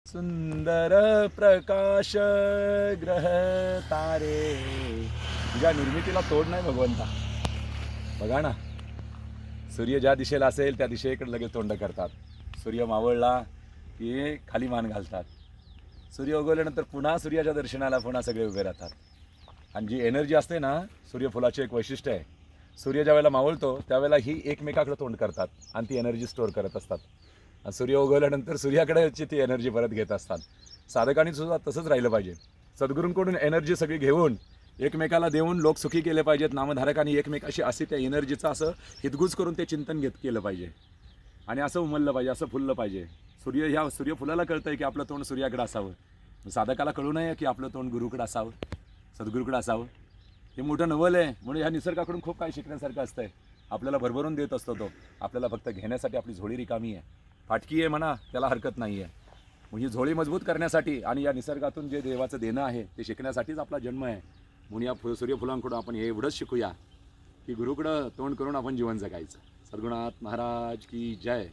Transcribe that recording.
सुंदर प्रकाश ग्रह तारे, तुझ्या निर्मितीला तोड नाही भगवंता. बघा ना, सूर्य ज्या दिशेला असेल त्या दिशेकडे लगेच तोंड करतात. सूर्य मावळला की खाली मान घालतात. सूर्य उगवल्यानंतर पुन्हा सूर्याच्या दर्शनाला पुन्हा सगळे उभे राहतात. आणि जी एनर्जी असते ना, सूर्यफुलाचे एक वैशिष्ट्य आहे, सूर्य ज्या वेळेला मावळतो त्यावेळेला ही एकमेकाकडे तोंड करतात आणि ती एनर्जी स्टोअर करत असतात. आणि सूर्य उगवल्यानंतर सूर्याकडेची ती एनर्जी परत घेत असतात. साधकांनी सुद्धा तसंच राहिलं पाहिजे. सद्गुरूंकडून एनर्जी सगळी घेऊन एकमेकाला देऊन लोक सुखी केले पाहिजेत. नामधारकांनी एकमेकाशी अशी त्या एनर्जीचं असं हितगुज करून ते चिंतन केलं पाहिजे आणि असं उमललं पाहिजे, असं फुललं पाहिजे. ह्या सूर्यफुलाला कळतंय की आपलं तोंड सूर्याकडे असावं, साधकाला कळू नये की आपलं तोंड गुरुकडे असावं, सद्गुरूकडे असावं. हे मोठं नवल आहे. म्हणून ह्या निसर्गाकडून खूप काही शिकण्यासारखं असतंय. आपल्याला भरभरून देत असतो तो. आपल्याला फक्त घेण्यासाठी आपली झोळी रिकामी आहे, फाटकी आहे म्हणा, त्याला हरकत नाही आहे. मग ही झोळी मजबूत करण्यासाठी आणि या निसर्गातून जे देवाचं देणं आहे ते शिकण्यासाठीच आपला जन्म आहे. म्हणून या सूर्यफुलांकडून आपण हे एवढंच शिकूया की गुरुकडं तोंड करून आपण जीवन जगायचं. सद्गुरुनाथ महाराज की जय.